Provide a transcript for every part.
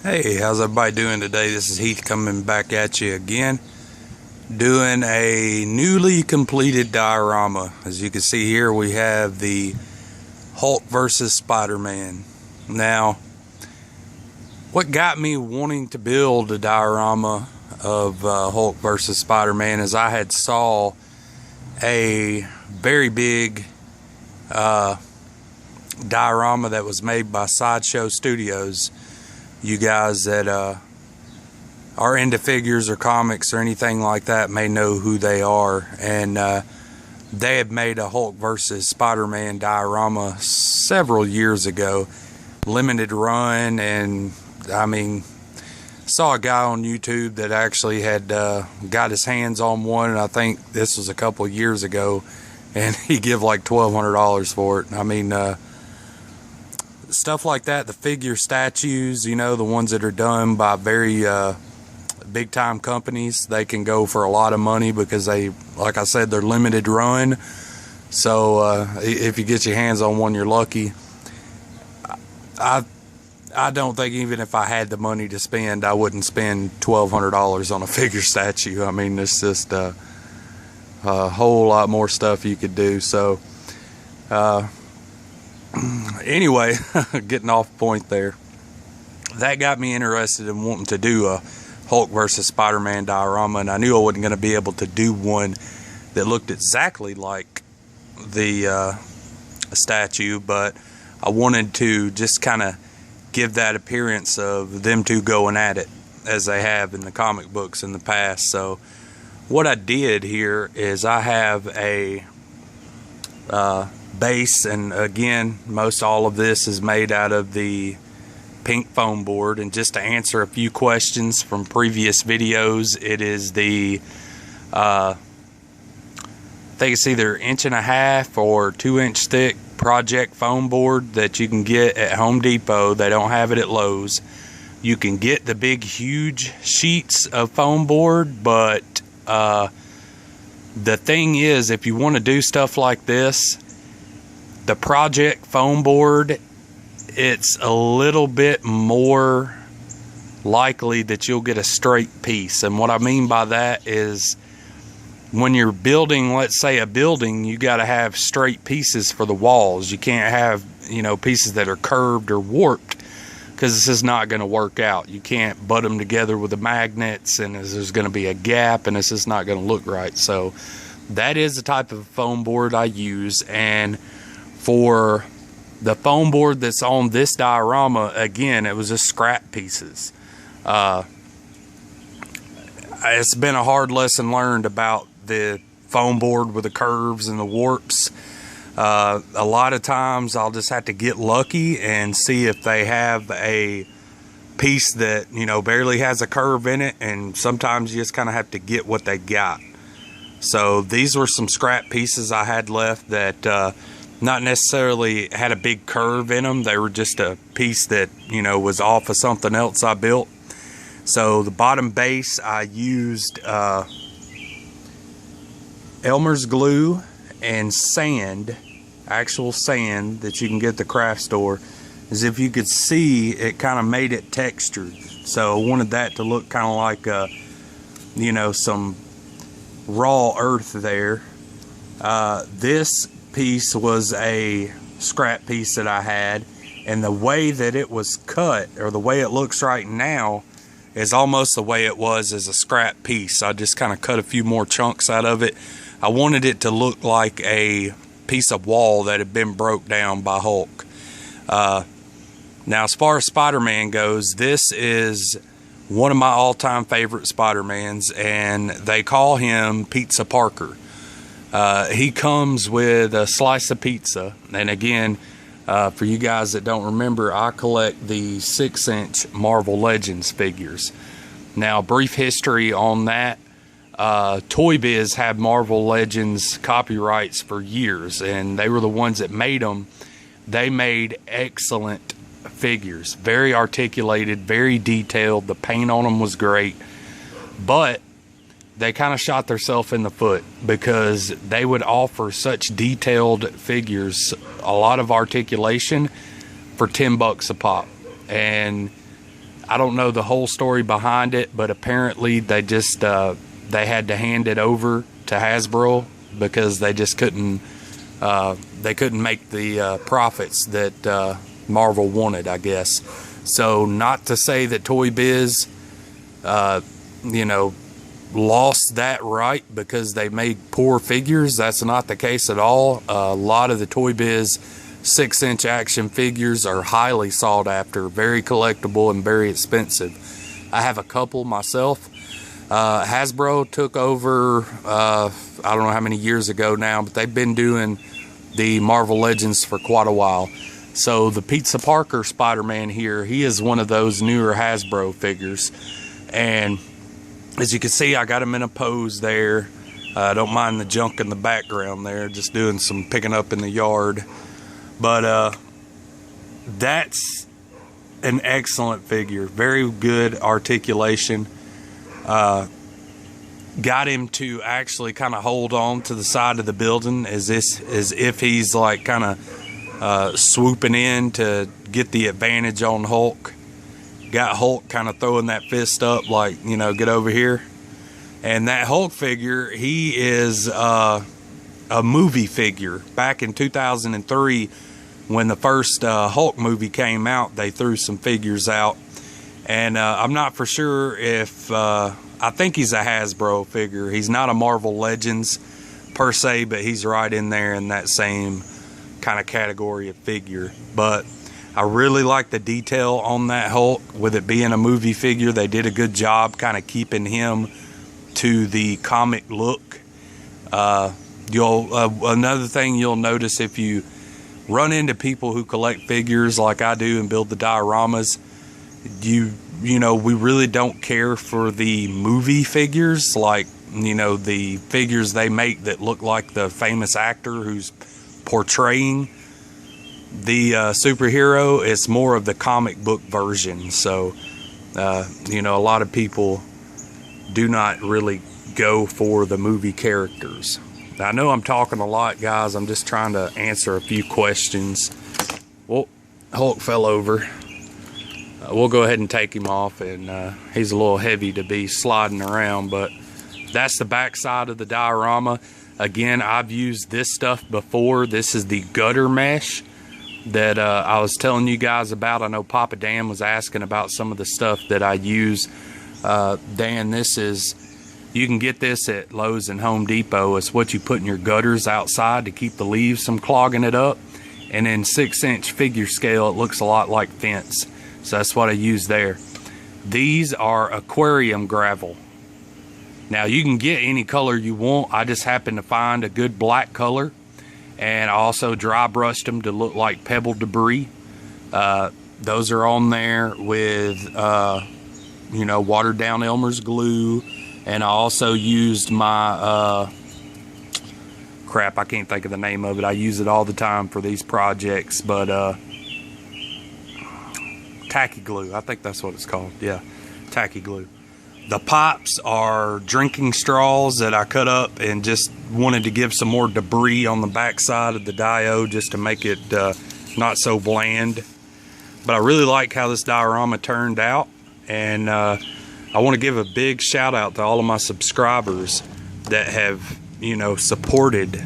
Hey, how's everybody doing today? This is Heath coming back at you again, doing a newly completed diorama. As you can see here, we have the Hulk versus Spider-Man. Now, what got me wanting to build a diorama of Hulk versus Spider-Man is I had saw a very big diorama that was made by Sideshow Studios. You guys that are into figures or comics or anything like that may know who they are, and they had made a Hulk versus Spider-Man diorama several years ago, limited run. And I mean, saw a guy on YouTube that actually had got his hands on one, and I think this was a couple of years ago, and he give like $1,200 for it. I mean, stuff like that, the figure statues, you know, the ones that are done by very big time companies, they can go for a lot of money because they, like I said, they're limited run. So if you get your hands on one, you're lucky. I don't think even if I had the money to spend, I wouldn't spend $1,200 on a figure statue. I mean, it's just a whole lot more stuff you could do. So anyway, getting off point there, that got me interested in wanting to do a Hulk versus Spider-Man diorama, and I knew I wasn't going to be able to do one that looked exactly like the statue, but I wanted to just kind of give that appearance of them two going at it as they have in the comic books in the past. So what I did here is I have a base, and again, most all of this is made out of the pink foam board. And just to answer a few questions from previous videos, it is the I think it's either 1.5 or 2-inch thick project foam board that you can get at Home Depot. They don't have it at Lowe's. You can get the big huge sheets of foam board, but the thing is, if you want to do stuff like this, the project foam board, it's a little bit more likely that you'll get a straight piece. And what I mean by that is, when you're building, let's say a building, you got to have straight pieces for the walls. You can't have, you know, pieces that are curved or warped, because this is not going to work out. You can't butt them together with the magnets, and there's going to be a gap, and it's just not going to look right. So that is the type of foam board I use. And for the foam board that's on this diorama, again, it was just scrap pieces. It's been a hard lesson learned about the foam board with the curves and the warps. A lot of times I'll just have to get lucky and see if they have a piece that, you know, barely has a curve in it, and sometimes you just kind of have to get what they got. So these were some scrap pieces I had left that not necessarily had a big curve in them. They were just a piece that, you know, was off of something else I built. So the bottom base, I used Elmer's glue and sand, actual sand that you can get at the craft store. As if you could see, it kind of made it textured. So I wanted that to look kind of like, you know, some raw earth there. This piece was a scrap piece that I had, and the way that it was cut, or the way it looks right now, is almost the way it was as a scrap piece. I just kind of cut a few more chunks out of it. I wanted it to look like a piece of wall that had been broke down by Hulk. Now, as far as Spider-Man goes, this is one of my all-time favorite Spider-Mans, and they call him Pizza Parker. He comes with a slice of pizza. And again, for you guys that don't remember, I collect the 6-inch Marvel Legends figures. Now, brief history on that. Toy Biz had Marvel Legends copyrights for years, and they were the ones that made them. They made excellent figures, very articulated, very detailed. The paint on them was great, but they kind of shot themselves in the foot because they would offer such detailed figures, a lot of articulation, for $10 a pop. And I don't know the whole story behind it, but apparently they just they had to hand it over to Hasbro because they just couldn't make the profits that Marvel wanted, I guess. So not to say that Toy Biz you know, lost that right because they made poor figures. That's not the case at all. A lot of the Toy Biz 6-inch action figures are highly sought after, very collectible and very expensive. I have a couple myself. Hasbro took over I don't know how many years ago now, but they've been doing the Marvel Legends for quite a while. So the Pizza Parker Spider-Man here, he is one of those newer Hasbro figures. And as you can see, I got him in a pose there. Don't mind the junk in the background there, just doing some picking up in the yard. But that's an excellent figure. Very good articulation. Got him to actually kind of hold on to the side of the building as if he's like kind of swooping in to get the advantage on Hulk. Got Hulk kind of throwing that fist up like, you know, get over here. And that Hulk figure, he is a movie figure. Back in 2003, when the first Hulk movie came out, they threw some figures out. And I'm not for sure if, I think he's a Hasbro figure. He's not a Marvel Legends per se, but he's right in there in that same kind of category of figure. But I really like the detail on that Hulk. With it being a movie figure, they did a good job kind of keeping him to the comic look. Another thing you'll notice if you run into people who collect figures like I do and build the dioramas, you know, we really don't care for the movie figures, like, you know, the figures they make that look like the famous actor who's portraying the superhero. It's more of the comic book version. So you know, a lot of people do not really go for the movie characters. I know I'm talking a lot, guys. I'm just trying to answer a few questions. Well, Hulk fell over. We'll go ahead and take him off, and he's a little heavy to be sliding around, but that's the back side of the diorama. Again, I've used this stuff before. This is the gutter mesh that I was telling you guys about. I know Papa Dan was asking about some of the stuff that I use. Dan, this is, you can get this at Lowe's and Home Depot. It's what you put in your gutters outside to keep the leaves from clogging it up. And in 6-inch figure scale, it looks a lot like fence. So that's what I use there. These are aquarium gravel. Now you can get any color you want. I just happen to find a good black color. And I also dry brushed them to look like pebble debris. Those are on there with, you know, watered down Elmer's glue. And I also used my, crap, I can't think of the name of it. I use it all the time for these projects, but tacky glue. I think that's what it's called. Yeah, tacky glue. The pipes are drinking straws that I cut up and just wanted to give some more debris on the back side of the dio just to make it not so bland. But I really like how this diorama turned out, and I want to give a big shout out to all of my subscribers that have, you know, supported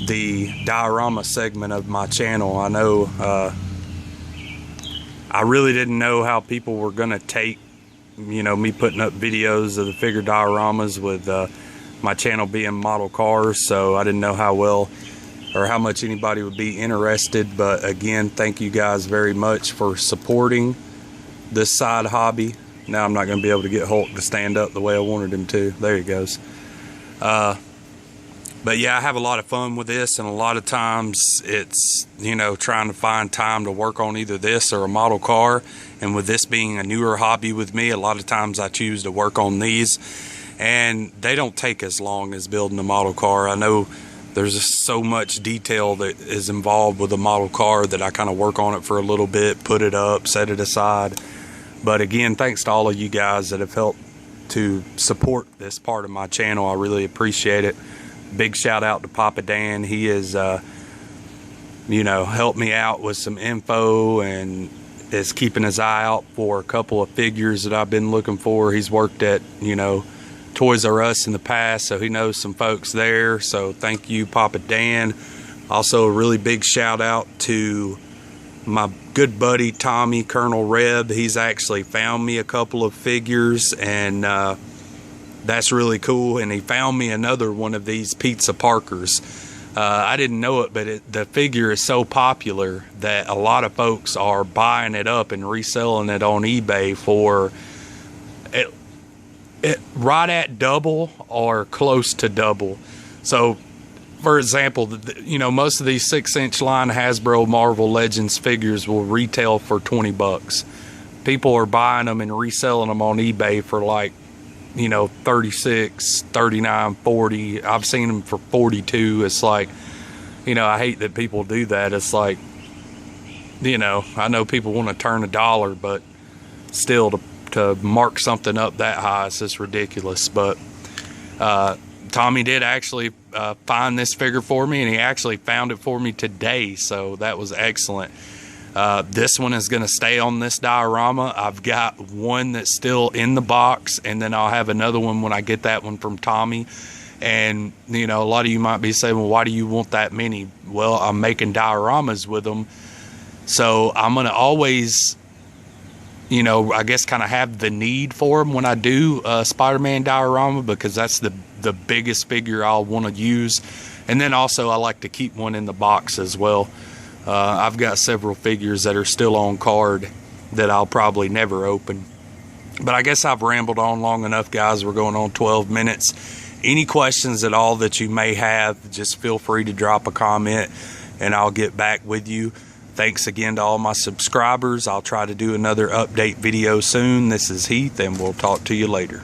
the diorama segment of my channel. I know I really didn't know how people were going to take, you know, me putting up videos of the figure dioramas with my channel being model cars, so I didn't know how well or how much anybody would be interested. But again, thank you guys very much for supporting this side hobby. Now I'm not going to be able to get Hulk to stand up the way I wanted him to. There he goes. But yeah, I have a lot of fun with this, and a lot of times it's, you know, trying to find time to work on either this or a model car. And with this being a newer hobby with me, a lot of times I choose to work on these, and they don't take as long as building a model car. I know there's just so much detail that is involved with a model car that I kind of work on it for a little bit, put it up, set it aside. But again, thanks to all of you guys that have helped to support this part of my channel. I really appreciate it. Big shout out to Papa Dan. He has, you know, helped me out with some info and is keeping his eye out for a couple of figures that I've been looking for. He's worked at, you know, Toys R Us in the past, so he knows some folks there. So thank you, Papa Dan. Also, a really big shout out to my good buddy Tommy, Colonel Reb. He's actually found me a couple of figures, and that's really cool. And he found me another one of these Pizza Parkers. I didn't know it, but the figure is so popular that a lot of folks are buying it up and reselling it on eBay for it right at double or close to double. So, for example, you know, most of these 6-inch line Hasbro Marvel Legends figures will retail for 20 bucks. People are buying them and reselling them on eBay for like, you know, 36, 39, 40. I've seen them for 42. It's like, you know, I hate that people do that. It's like, you know, I know people want to turn a dollar, but still to mark something up that high is just ridiculous. But Tommy did actually find this figure for me, and he actually found it for me today, so that was excellent. This one is going to stay on this diorama. I've got one that's still in the box, and then I'll have another one when I get that one from Tommy. And, you know, a lot of you might be saying, well, why do you want that many? Well, I'm making dioramas with them, so I'm going to always, you know, I guess kind of have the need for them when I do Spider-Man diorama, because that's the biggest figure I'll want to use. And then also I like to keep one in the box as well. I've got several figures that are still on card that I'll probably never open. But I guess I've rambled on long enough, guys. We're going on 12 minutes. Any questions at all that you may have, just feel free to drop a comment and I'll get back with you. Thanks again to all my subscribers. I'll try to do another update video soon. This is Heath, and we'll talk to you later.